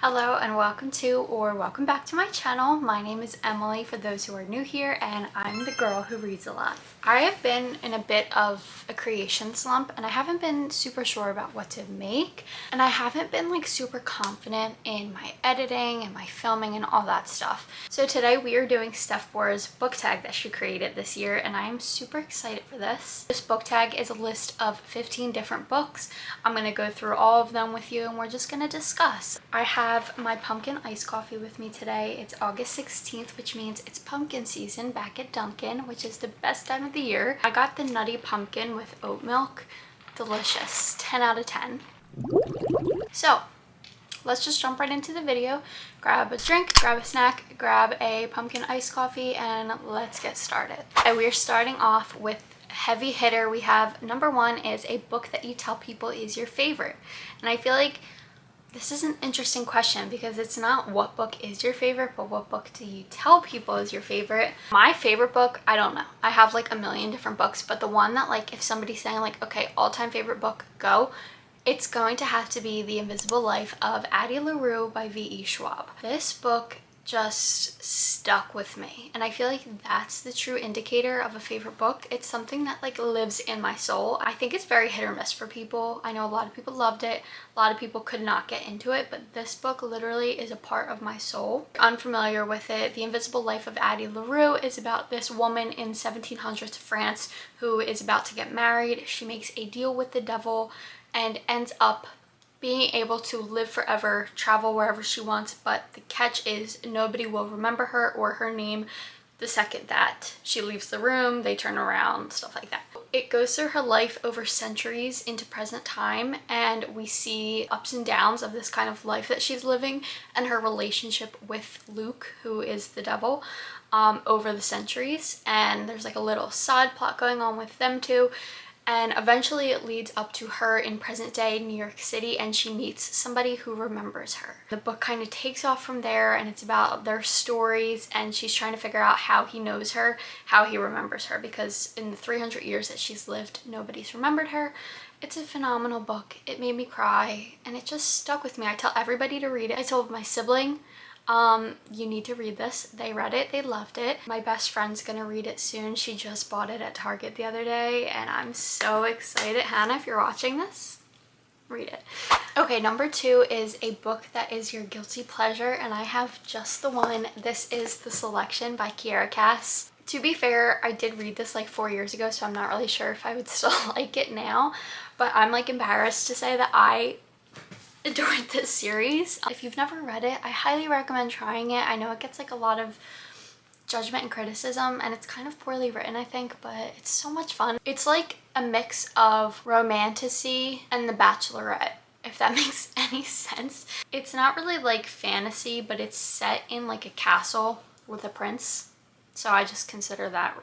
Hello and welcome to or welcome back to my channel. My name is Emily for those who are new here, and I'm the girl who reads a lot. I have been in a bit of a creation slump and I haven't been super sure about what to make, and I haven't been like super confident in my editing and my filming and all that stuff. So today we are doing Steph Bohrer's book tag that she created this year, and I am super excited for this. This book tag is a list of 15 different books. I'm going to go through all of them with you and we're just going to discuss. I have my pumpkin iced coffee with me today. It's August 16th, which means it's pumpkin season back at Dunkin', which is the best time of the year. I got the nutty pumpkin with oat milk. Delicious. 10 out of 10. So let's just jump right into the video. Grab a drink, grab a snack, grab a pumpkin iced coffee, and let's get started. And we're starting off with heavy hitter. We have number one is a book that you tell people is your favorite. And I feel like this is an interesting question because it's not what book is your favorite, but what book do you tell people is your favorite? My favorite book, I don't know. I have like a million different books, but the one that like if somebody's saying like, okay, all-time favorite book, go, it's going to have to be The Invisible Life of Addie LaRue by V.E. Schwab. This book just stuck with me, and I feel like that's the true indicator of a favorite book. It's something that like lives in my soul. I think it's very hit or miss for people. I know a lot of people loved it, a lot of people could not get into it, but this book literally is a part of my soul. Unfamiliar with it, The Invisible Life of Addie LaRue is about this woman in 1700s France who is about to get married. She makes a deal with the devil and ends up being able to live forever, travel wherever she wants, but the catch is nobody will remember her or her name the second that she leaves the room, they turn around, stuff like that. It goes through her life over centuries into present time, and we see ups and downs of this kind of life that she's living and her relationship with Luke, who is the devil, over the centuries. And there's like a little side plot going on with them too. And eventually it leads up to her in present day New York City, and she meets somebody who remembers her. The book kind of takes off from there, and it's about their stories, and she's trying to figure out how he knows her, how he remembers her, because in the 300 years that she's lived, nobody's remembered her. It's a phenomenal book. It made me cry, and it just stuck with me. I tell everybody to read it. I told my sibling, you need to read this. They read it, they loved it. My best friend's gonna read it soon. She just bought it at Target the other day, and I'm so excited. Hannah, if you're watching this, read it. Okay, number two is a book that is your guilty pleasure, and I have just the one. This is The Selection by Kiera Cass. To be fair, I did read this like 4 years ago, so I'm not really sure if I would still like it now, but I'm like embarrassed to say that I adored this series. If you've never read it, I highly recommend trying it. I know it gets like a lot of judgment and criticism, and it's kind of poorly written, I think, but it's so much fun. It's like a mix of romantasy and The Bachelorette, if that makes any sense. It's not really like fantasy, but it's set in like a castle with a prince, so I just consider that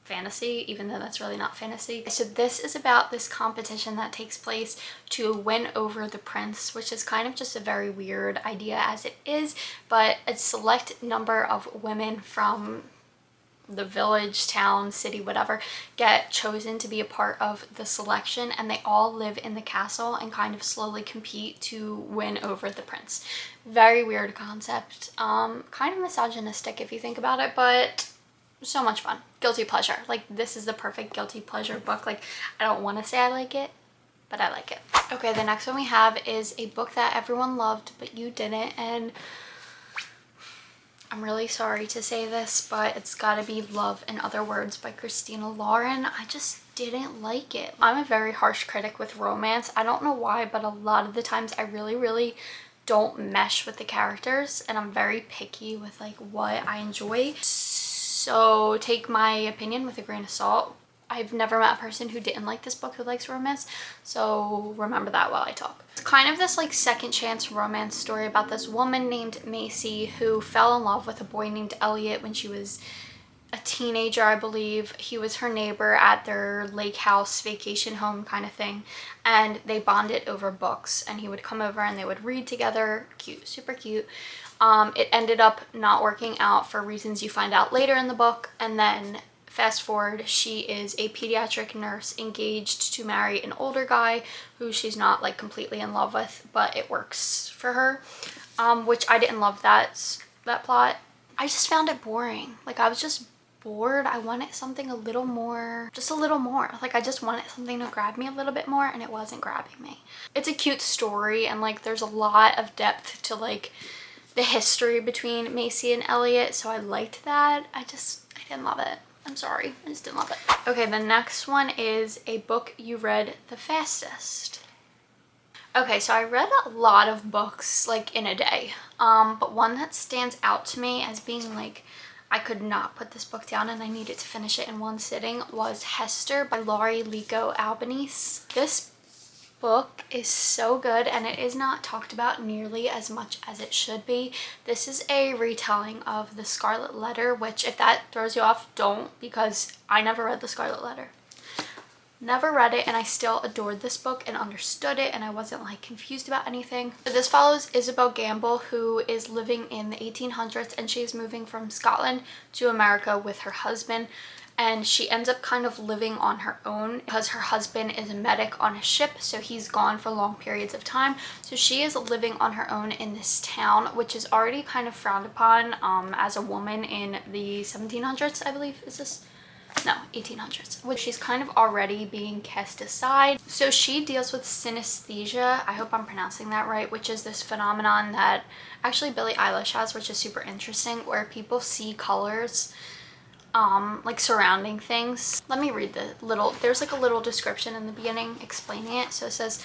fantasy, even though that's really not fantasy. So this is about this competition that takes place to win over the prince, which is kind of just a very weird idea as it is, but a select number of women from the village, town, city, whatever, get chosen to be a part of the selection, and they all live in the castle and kind of slowly compete to win over the prince. Very weird concept, kind of misogynistic if you think about it, but so much fun. Guilty pleasure. Like, this is the perfect guilty pleasure book. Like, I don't want to say I like it, but I like it. Okay, the next one we have is a book that everyone loved but you didn't, and I'm really sorry to say this, but it's gotta be Love in Other Words by Christina Lauren. I just didn't like it. I'm a very harsh critic with romance. I don't know why, but a lot of the times I really don't mesh with the characters, and I'm very picky with like what I enjoy. So take my opinion with a grain of salt. I've never met a person who didn't like this book who likes romance, so remember that while I talk. It's kind of this like second chance romance story about this woman named Macy who fell in love with a boy named Elliot when she was a teenager, I believe. He was her neighbor at their lake house vacation home kind of thing, and they bonded over books, and he would come over and they would read together. Cute, super cute. It ended up not working out for reasons you find out later in the book, and then fast forward, she is a pediatric nurse engaged to marry an older guy who she's not like completely in love with, but it works for her. which I didn't love that plot. I just found it boring. Like, I was just bored. I wanted something a little more, just a little more. Like, I just wanted something to grab me a little bit more, and it wasn't grabbing me. It's a cute story, and like there's a lot of depth to like the history between Macy and Elliot, so I liked that. I didn't love it. I'm sorry, I just didn't love it. Okay, the next one is a book you read the fastest. Okay, so I read a lot of books like in a day, but one that stands out to me as being like, I could not put this book down and I needed to finish it in one sitting was Hester by Laurie Lico Albanese. This book is so good, and it is not talked about nearly as much as it should be. This is a retelling of The Scarlet Letter, which if that throws you off, don't, because I never read The Scarlet Letter. Never read it, and I still adored this book and understood it, and I wasn't like confused about anything. But this follows Isabel Gamble, who is living in the 1800s, and she's moving from Scotland to America with her husband. And she ends up kind of living on her own because her husband is a medic on a ship, so he's gone for long periods of time. So she is living on her own in this town, which is already kind of frowned upon as a woman in the 1700s, I believe. Is this? No, 1800s, which she's kind of already being cast aside. So she deals with synesthesia, I hope I'm pronouncing that right, which is this phenomenon that actually Billie Eilish has, which is super interesting, where people see colors like surrounding things. Let me read there's like a little description in the beginning explaining it. So it says,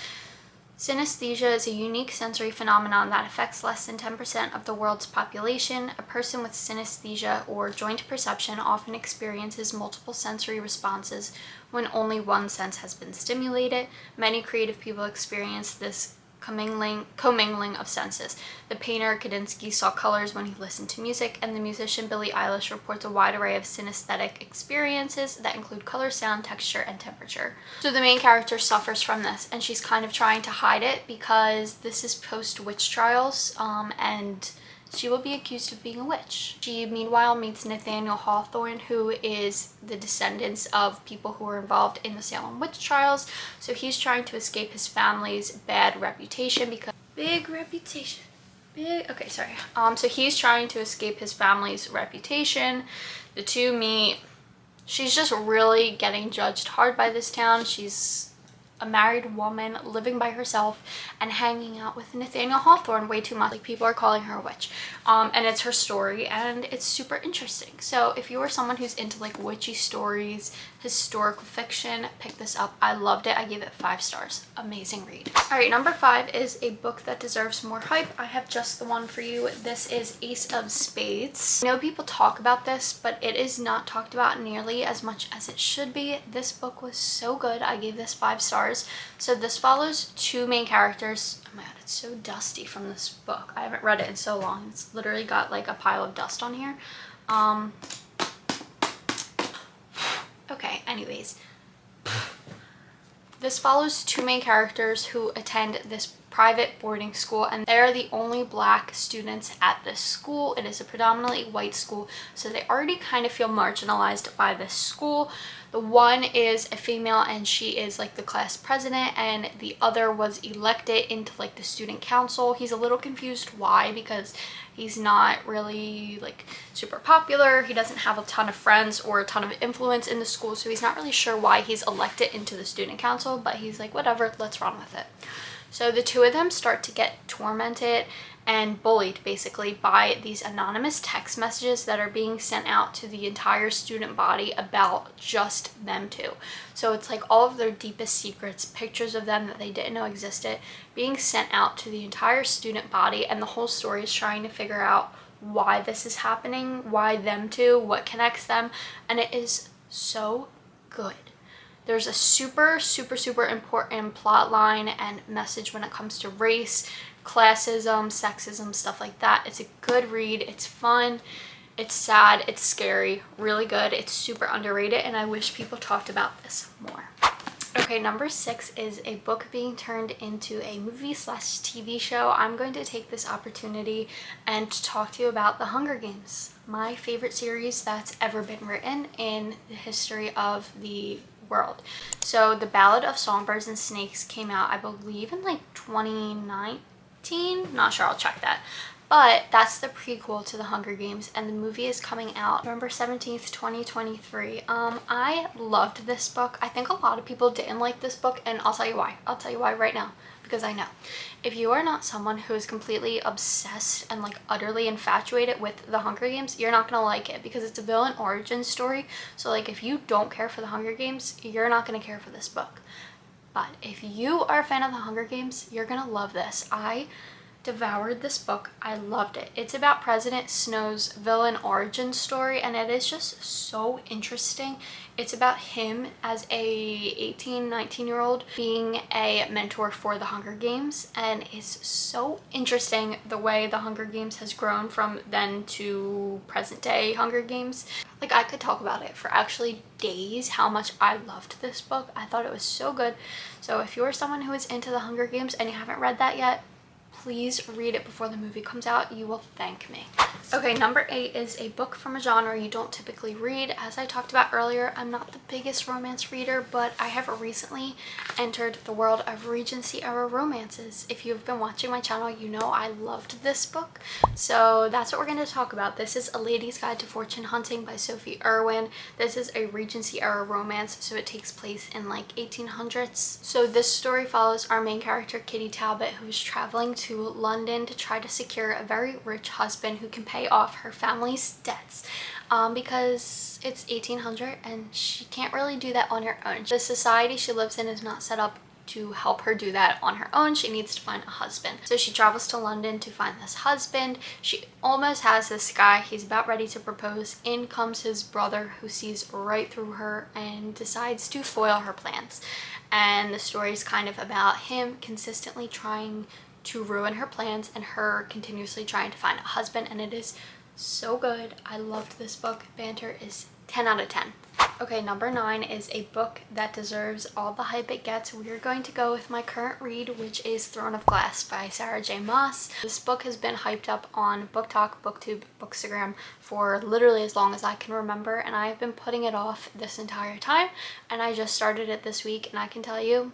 synesthesia is a unique sensory phenomenon that affects less than 10% of the world's population. A person with synesthesia or joint perception often experiences multiple sensory responses when only one sense has been stimulated. Many creative people experience this commingling of senses. The painter Kandinsky saw colors when he listened to music, and the musician Billie Eilish reports a wide array of synesthetic experiences that include color, sound, texture, and temperature. So the main character suffers from this, and she's kind of trying to hide it because this is post-witch trials, and she will be accused of being a witch. She meanwhile meets Nathaniel Hawthorne, who is the descendants of people who were involved in the Salem witch trials. So he's trying to escape his family's bad reputation because so he's trying to escape his family's reputation. The two meet. She's just really getting judged hard by this town. She's a married woman living by herself and hanging out with Nathaniel Hawthorne way too much. Like, people are calling her a witch. And it's her story, and it's super interesting. So if you are someone who's into like witchy stories, historical fiction, pick this up. I loved it. I gave it 5 stars. Amazing read. All right, number 5 is a book that deserves more hype. I have just the one for you. This is Ace of Spades. I know people talk about this, but it is not talked about nearly as much as it should be. This book was so good. I gave this 5 stars. So this follows 2 main characters. Oh my god, it's so dusty from this book. I haven't read it in so long. It's literally got like a pile of dust on here. Okay, anyways. This follows 2 main characters who attend this private boarding school, and they're the only Black students at this school. It is a predominantly white school, so they already kind of feel marginalized by this school. The one is a female, and she is like the class president, and the other was elected into like the student council. He's a little confused why, because he's not really like super popular. He doesn't have a ton of friends or a ton of influence in the school, so he's not really sure why he's elected into the student council, but he's like, whatever, let's run with it. So the 2 of them start to get tormented and bullied basically by these anonymous text messages that are being sent out to the entire student body about just them 2. So it's like all of their deepest secrets, pictures of them that they didn't know existed, being sent out to the entire student body, and the whole story is trying to figure out why this is happening, why them 2, what connects them, and it is so good. There's a super important plot line and message when it comes to race, classism, sexism, stuff like that. It's a good read. It's fun. It's sad. It's scary. Really good. It's super underrated, and I wish people talked about this more. Okay, number 6 is a book being turned into a movie/TV show. I'm going to take this opportunity and talk to you about The Hunger Games, my favorite series that's ever been written in the history of the world. So the Ballad of Songbirds and Snakes came out, I believe, in like 2009. 2018. Not sure, I'll check that. But that's the prequel to The Hunger Games, and the movie is coming out November 17th, 2023. I loved this book. I think a lot of people didn't like this book, and I'll tell you why. I'll tell you why right now, because I know. If you are not someone who is completely obsessed and like utterly infatuated with The Hunger Games, you're not gonna like it, because it's a villain origin story. So like if you don't care for The Hunger Games, you're not gonna care for this book. But if you are a fan of The Hunger Games, you're gonna love this. I devoured this book. I loved it. It's about President Snow's villain origin story, and it is just so interesting. It's about him as a 18, 19-year-old being a mentor for the Hunger Games, and it's so interesting the way the Hunger Games has grown from then to present day Hunger Games. Like, I could talk about it for actually days, how much I loved this book. I thought it was so good. So if you're someone who is into the Hunger Games and you haven't read that yet, please read it before the movie comes out. You will thank me. Okay, number 8 is a book from a genre you don't typically read. As I talked about earlier, I'm not the biggest romance reader, but I have recently entered the world of Regency era romances. If you've been watching my channel, you know I loved this book. So that's what we're going to talk about. This is A Lady's Guide to Fortune Hunting by Sophie Irwin. This is a Regency era romance, so it takes place in like 1800s. So this story follows our main character, Kitty Talbot, who is traveling to London to try to secure a very rich husband who can pay off her family's debts, because it's 1800 and she can't really do that on her own. The society she lives in is not set up to help her do that on her own. She needs to find a husband. So she travels to London to find this husband. She almost has this guy. He's about ready to propose. In comes his brother, who sees right through her and decides to foil her plans. And the story is kind of about him consistently trying to ruin her plans and her continuously trying to find a husband, and it is so good. I loved this book. Banter is 10 out of 10. Okay, number 9 is a book that deserves all the hype it gets. We're going to go with my current read, which is Throne of Glass by Sarah J. Maas. This book has been hyped up on Book Talk, BookTube, Bookstagram for literally as long as I can remember, and I've been putting it off this entire time, and I just started it this week, and I can tell you,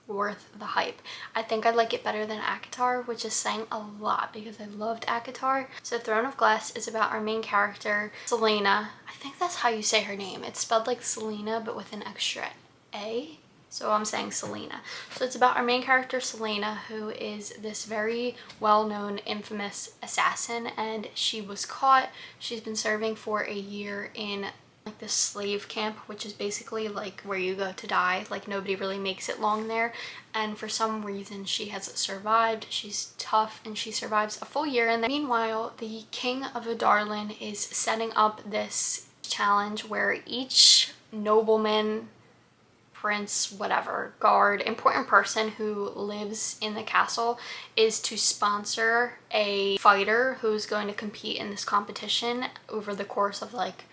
worth the hype. I think I like it better than ACOTAR, which is saying a lot because I loved ACOTAR. So Throne of Glass is about our main character, Selena. I think that's how you say her name. It's spelled like Selena, but with an extra A. So I'm saying Selena. So it's about our main character, Selena, who is this very well-known, infamous assassin, and she was caught. She's been serving for a year in like this slave camp, which is basically like where you go to die. Like nobody really makes it long there, and for some reason she has survived. She's tough and she survives a full year in there. Meanwhile, the king of Adarlan is setting up this challenge where each nobleman, prince, whatever, guard, important person who lives in the castle is to sponsor a fighter who's going to compete in this competition over the course of like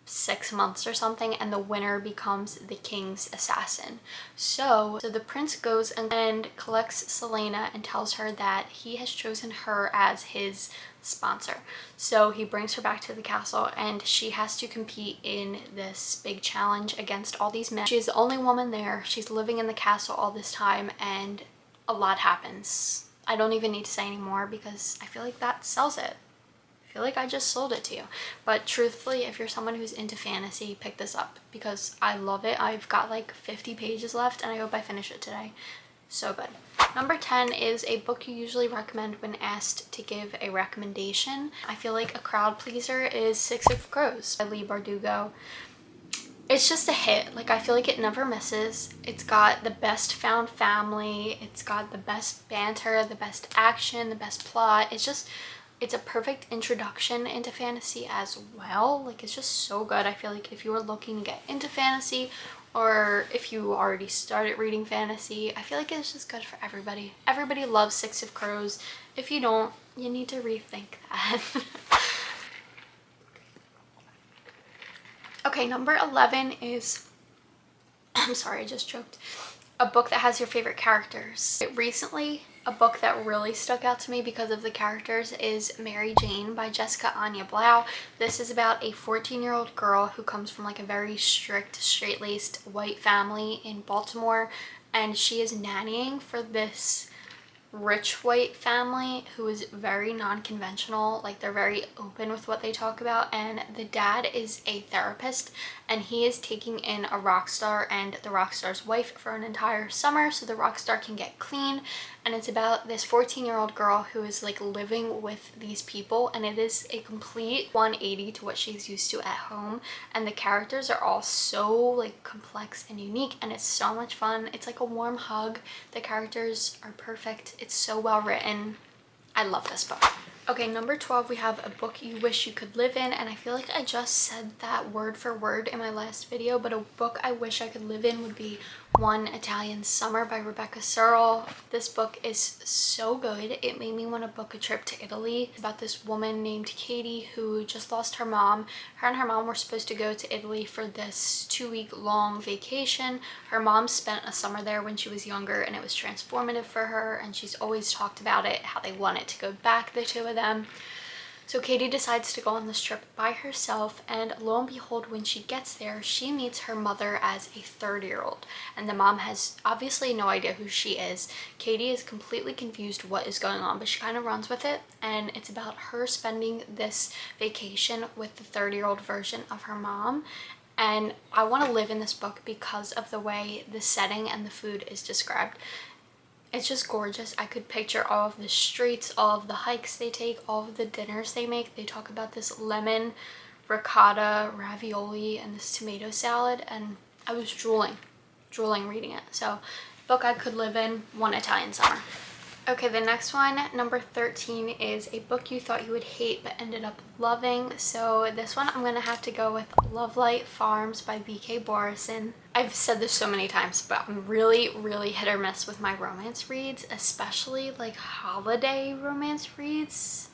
6 months or something, and the winner becomes the king's assassin. So the prince goes and collects Selena and tells her that he has chosen her as his sponsor. So he brings her back to the castle, and she has to compete in this big challenge against all these men. She's the only woman there. She's living in the castle all this time, and a lot happens. I don't even need to say anymore because I feel like that sells it. I feel like I just sold it to you. But truthfully, if you're someone who's into fantasy, pick this up because I love it. I've got like 50 pages left and I hope I finish it today. So good. Number 10 is a book you usually recommend when asked to give a recommendation. I feel like a crowd pleaser is Six of Crows by Leigh Bardugo. It's just a hit. Like, I feel like it never misses. It's got the best found family. It's got the best banter, the best action, the best plot. It's a perfect introduction into fantasy as well. Like, it's just so good. I feel like if you are looking to get into fantasy, or if you already started reading fantasy, I feel like it's just good for everybody. Everybody loves Six of Crows. If you don't, you need to rethink that. Okay, number 11 is, I'm sorry, I just choked. A book that has your favorite characters. Recently, a book that really stuck out to me because of the characters is Mary Jane by Jessica Anya Blau. This is about a 14-year-old girl who comes from like a very strict, straight-laced white family in Baltimore, and she is nannying for this rich white family who is very non-conventional. Like, they're very open with what they talk about, and the dad is a therapist, and he is taking in a rock star and the rock star's wife for an entire summer so the rock star can get clean. And it's about this 14-year-old girl who is like living with these people, and it is a complete 180 to what she's used to at home, and the characters are all so like complex and unique, and it's so much fun. It's like a warm hug. The characters are perfect. It's so well written. I love this book. Okay, number 12, we have A Book You Wish You Could Live In, and I feel like I just said that word for word in my last video, but a book I wish I could live in would be One Italian Summer by Rebecca Searle. This book is so good. It made me want to book a trip to Italy. It's about this woman named Katie who just lost her mom. Her and her mom were supposed to go to Italy for this 2-week-long vacation. Her mom spent a summer there when she was younger, and it was transformative for her, and she's always talked about it, how they wanted to go back, the two of them. So Katie decides to go on this trip by herself, and lo and behold, when she gets there, she meets her mother as a 3rd-year-old, and the mom has obviously no idea who she is. Katie is completely confused what is going on, but she kind of runs with it, and it's about her spending this vacation with the 3rd-year-old version of her mom. And I want to live in this book because of the way the setting and the food is described. It's just gorgeous. I could picture all of the streets, all of the hikes they take, all of the dinners they make. They talk about this lemon ricotta ravioli and this tomato salad, and I was drooling reading it. So, book I could live in, One Italian Summer. Okay, the next one, number 13, is A Book You Thought You Would Hate But Ended Up Loving. So this one I'm gonna have to go with Lovelight Farms by B.K. Borison. I've said this so many times, but I'm really hit or miss with my romance reads, especially like holiday romance reads.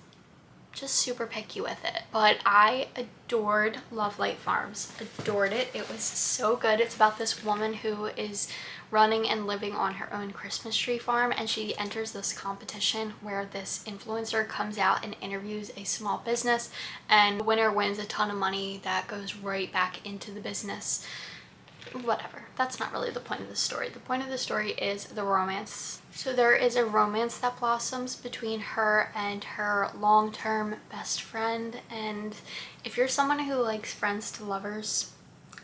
Just super picky with it. But I adored Lovelight Farms. Adored it. It was so good. It's about this woman who is running and living on her own Christmas tree farm, and she enters this competition where this influencer comes out and interviews a small business, and the winner wins a ton of money that goes right back into the business. Whatever, that's not really the point of the story. The point of the story is the romance. So there is a romance that blossoms between her and her long-term best friend, and if you're someone who likes friends to lovers,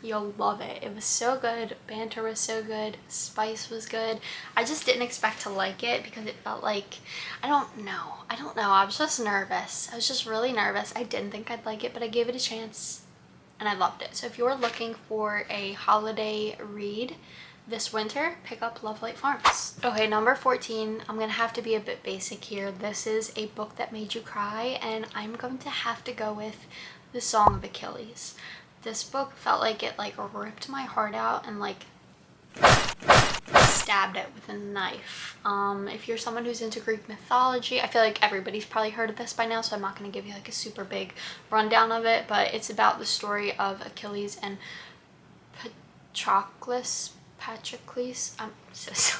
you'll love it. It was so good. Banter was so good. Spice was good. I just didn't expect to like it because it felt like, I don't know. I was just nervous. I was just really nervous. I didn't think I'd like it, but I gave it a chance and I loved it. So if you're looking for a holiday read this winter, pick up Lovelight Farms. Okay, number 14, I'm gonna have to be a bit basic here. This is a book that made you cry, and I'm going to have to go with The Song of Achilles. This book felt like it like ripped my heart out and like stabbed it with a knife. If you're someone who's into Greek mythology, I feel like everybody's probably heard of this by now, so I'm not going to give you like a super big rundown of it, but it's about the story of Achilles and Patroclus.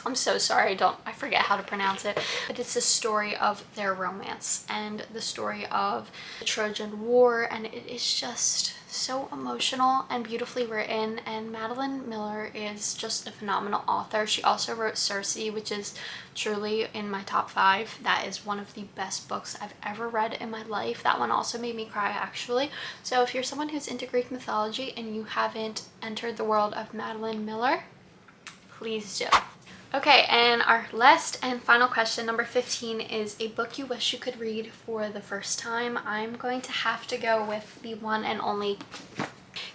I'm so sorry, I forget how to pronounce it, but it's the story of their romance and the story of the Trojan War, and it is just so emotional and beautifully written, and Madeline Miller is just a phenomenal author. She also wrote Circe, which is truly in my top 5. That is one of the best books I've ever read in my life. That one also made me cry, actually. So if you're someone who's into Greek mythology and you haven't entered the world of Madeline Miller, please do. Okay, and our last and final question, number 15, is A Book You Wish You Could Read for the First Time. I'm going to have to go with the one and only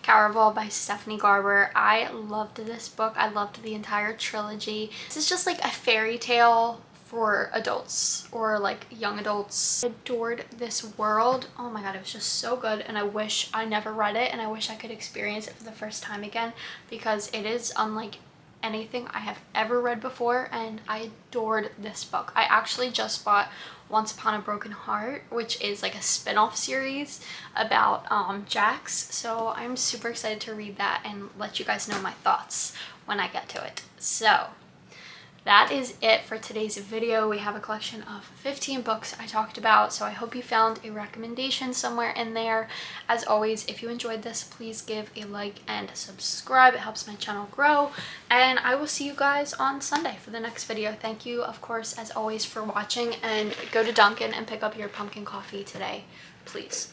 Powerball by Stephanie Garber. I loved this book. I loved the entire trilogy. This is just like a fairy tale for adults or like young adults. I adored this world. Oh my god, it was just so good, and I wish I never read it, and I wish I could experience it for the first time again because it is unlike anything I have ever read before, and I adored this book. I actually just bought Once Upon a Broken Heart, which is like a spin-off series about Jax, so I'm super excited to read that and let you guys know my thoughts when I get to it. So that is it for today's video. We have a collection of 15 books I talked about, so I hope you found a recommendation somewhere in there. As always, if you enjoyed this, please give a like and subscribe. It helps my channel grow, and I will see you guys on Sunday for the next video. Thank you, of course, as always, for watching, and go to Dunkin' and pick up your pumpkin coffee today, please.